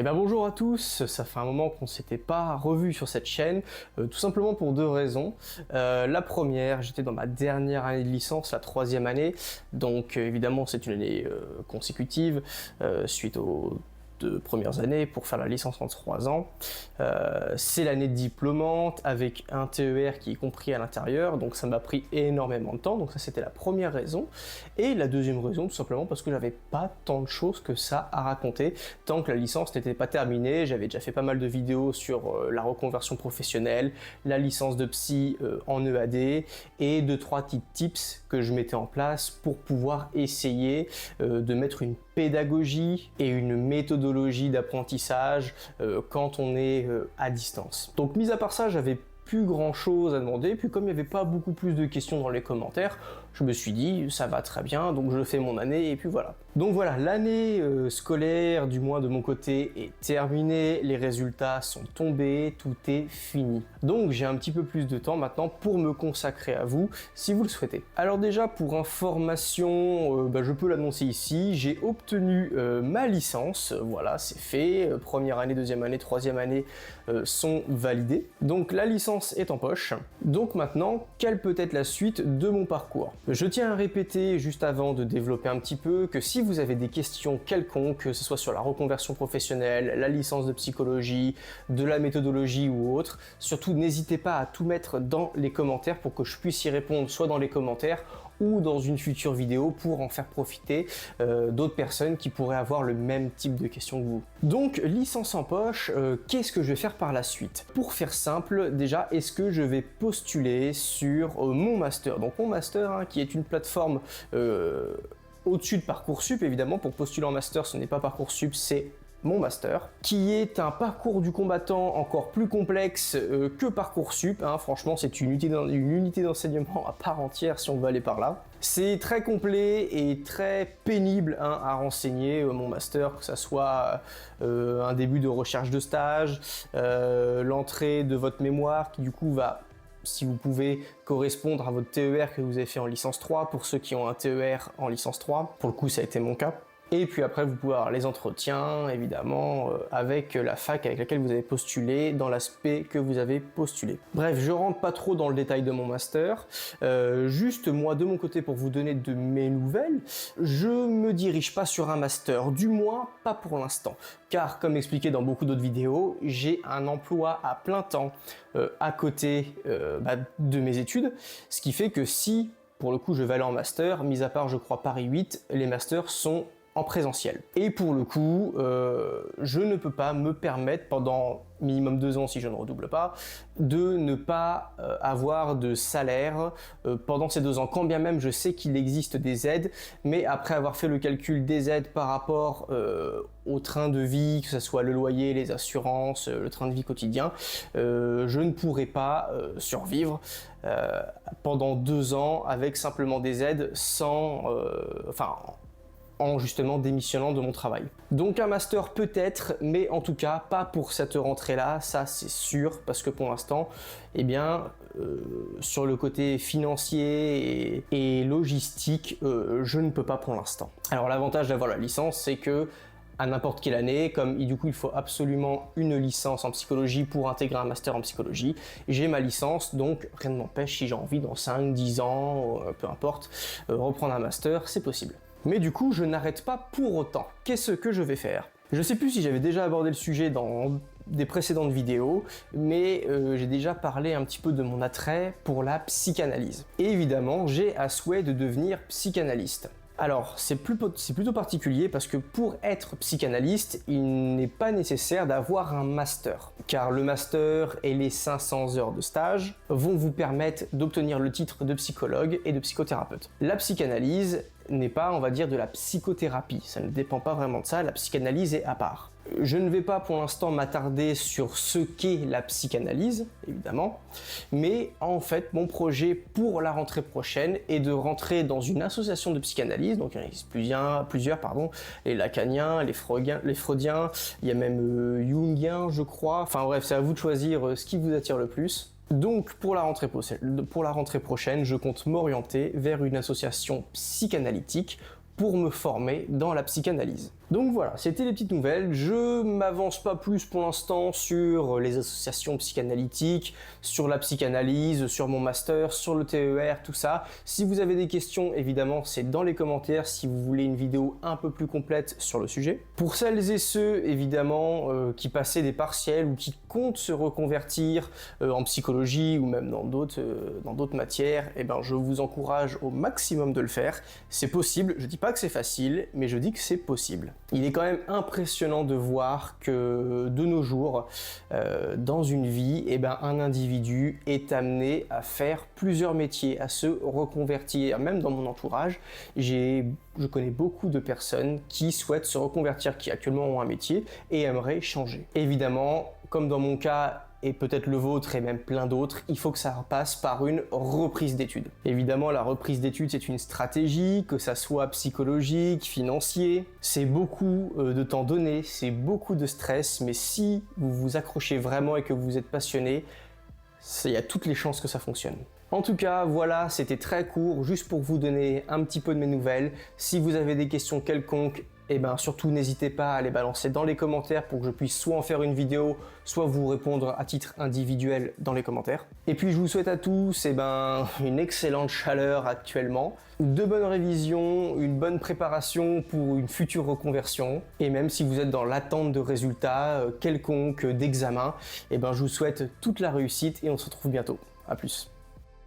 Eh ben bonjour à tous, ça fait un moment qu'on ne s'était pas revu sur cette chaîne, tout simplement pour deux raisons. La première, j'étais dans ma dernière année de licence, la troisième année, donc évidemment c'est une année consécutive suite aux deux premières années pour faire la licence en 3 ans. C'est l'année diplômante avec un TER qui est compris à l'intérieur, donc ça m'a pris énormément de temps, donc ça c'était la première raison. Et la deuxième raison, tout simplement parce que j'avais pas tant de choses que ça à raconter, tant que la licence n'était pas terminée. J'avais déjà fait pas mal de vidéos sur la reconversion professionnelle, la licence de psy en EAD, et 2-3 petits tips que je mettais en place pour pouvoir essayer de mettre une pédagogie et une méthodologie d'apprentissage quand on est à distance. Donc mis à part ça, j'avais plus grand chose à demander, puis comme il n'y avait pas beaucoup plus de questions dans les commentaires, je me suis dit ça va très bien, donc je fais mon année et puis voilà. Donc voilà, l'année scolaire, du moins de mon côté, est terminée, les résultats sont tombés, tout est fini. Donc j'ai un petit peu plus de temps maintenant pour me consacrer à vous, si vous le souhaitez. Alors déjà, pour information, je peux l'annoncer ici, j'ai obtenu ma licence, voilà, c'est fait, première année, deuxième année, troisième année sont validées. Donc la licence est en poche. Donc maintenant, quelle peut être la suite de mon parcours? Je tiens à répéter juste avant de développer un petit peu que si vous avez des questions quelconques, que ce soit sur la reconversion professionnelle, la licence de psychologie, de la méthodologie ou autre, surtout n'hésitez pas à tout mettre dans les commentaires pour que je puisse y répondre soit dans les commentaires ou dans une future vidéo pour en faire profiter d'autres personnes qui pourraient avoir le même type de questions que vous. Donc licence en poche, qu'est-ce que je vais faire par la suite? Pour faire simple, déjà, est-ce que je vais postuler sur mon master? Donc mon master, qui est une plateforme au-dessus de Parcoursup, évidemment. Pour postuler en master, ce n'est pas Parcoursup, c'est mon master, qui est un parcours du combattant encore plus complexe que Parcoursup, franchement c'est une unité d'enseignement à part entière si on veut aller par là. C'est très complet et très pénible à renseigner, mon master, que ça soit un début de recherche de stage, l'entrée de votre mémoire qui du coup va, si vous pouvez, correspondre à votre TER que vous avez fait en licence 3, pour ceux qui ont un TER en licence 3, pour le coup ça a été mon cas. Et puis après, vous pouvez avoir les entretiens, évidemment, avec la fac avec laquelle vous avez postulé, dans l'aspect que vous avez postulé. Bref, je rentre pas trop dans le détail de mon master. Juste, moi, de mon côté, pour vous donner de mes nouvelles, je me dirige pas sur un master, du moins pas pour l'instant. Car, comme expliqué dans beaucoup d'autres vidéos, j'ai un emploi à plein temps à côté de mes études, ce qui fait que si, pour le coup, je vais aller en master, mis à part, je crois, Paris 8, les masters sont en présentiel. Et pour le coup, je ne peux pas me permettre pendant minimum 2 ans, si je ne redouble pas, de ne pas avoir de salaire pendant ces 2 ans. Quand bien même je sais qu'il existe des aides, mais après avoir fait le calcul des aides par rapport au train de vie, que ce soit le loyer, les assurances, le train de vie quotidien, je ne pourrai pas survivre pendant 2 ans avec simplement des aides sans... en justement démissionnant de mon travail. Donc un master peut-être, mais en tout cas pas pour cette rentrée-là, ça c'est sûr, parce que pour l'instant, sur le côté financier et logistique, je ne peux pas pour l'instant. Alors l'avantage d'avoir la licence, c'est que à n'importe quelle année, comme du coup il faut absolument une licence en psychologie pour intégrer un master en psychologie, j'ai ma licence, donc rien ne m'empêche, si j'ai envie dans 5-10 ans, peu importe, reprendre un master, c'est possible. Mais du coup, je n'arrête pas pour autant. Qu'est-ce que je vais faire? Je sais plus si j'avais déjà abordé le sujet dans des précédentes vidéos, mais j'ai déjà parlé un petit peu de mon attrait pour la psychanalyse. Et évidemment, j'ai à souhait de devenir psychanalyste. Alors, c'est plutôt particulier parce que pour être psychanalyste, il n'est pas nécessaire d'avoir un master. Car le master et les 500 heures de stage vont vous permettre d'obtenir le titre de psychologue et de psychothérapeute. La psychanalyse n'est pas, on va dire, de la psychothérapie. Ça ne dépend pas vraiment de ça, la psychanalyse est à part. Je ne vais pas pour l'instant m'attarder sur ce qu'est la psychanalyse, évidemment, mais en fait, mon projet pour la rentrée prochaine est de rentrer dans une association de psychanalyse, donc il y en a plusieurs, les lacaniens, les freudiens, il y a même jungiens, je crois. Enfin bref, c'est à vous de choisir ce qui vous attire le plus. Donc pour la rentrée prochaine, je compte m'orienter vers une association psychanalytique pour me former dans la psychanalyse. Donc voilà, c'était les petites nouvelles. Je m'avance pas plus pour l'instant sur les associations psychanalytiques, sur la psychanalyse, sur mon master, sur le TER, tout ça. Si vous avez des questions, évidemment, c'est dans les commentaires si vous voulez une vidéo un peu plus complète sur le sujet. Pour celles et ceux, évidemment, qui passaient des partiels ou qui comptent se reconvertir en psychologie ou même dans d'autres matières, eh ben, je vous encourage au maximum de le faire. C'est possible, je dis pas que c'est facile, mais je dis que c'est possible. Il est quand même impressionnant de voir que de nos jours, dans une vie, eh ben, un individu est amené à faire plusieurs métiers, à se reconvertir. Même dans mon entourage, je connais beaucoup de personnes qui souhaitent se reconvertir, qui actuellement ont un métier et aimeraient changer. Évidemment, comme dans mon cas, et peut-être le vôtre et même plein d'autres, il faut que ça passe par une reprise d'études. Évidemment, la reprise d'études, c'est une stratégie, que ça soit psychologique, financier. C'est beaucoup de temps donné, c'est beaucoup de stress, mais si vous vous accrochez vraiment et que vous êtes passionné, il y a toutes les chances que ça fonctionne. En tout cas, voilà, c'était très court, juste pour vous donner un petit peu de mes nouvelles. Si vous avez des questions quelconques, eh ben surtout n'hésitez pas à les balancer dans les commentaires pour que je puisse soit en faire une vidéo, soit vous répondre à titre individuel dans les commentaires. Et puis je vous souhaite à tous une excellente chaleur actuellement, de bonnes révisions, une bonne préparation pour une future reconversion. Et même si vous êtes dans l'attente de résultats quelconques, d'examens, eh ben je vous souhaite toute la réussite et on se retrouve bientôt. À plus.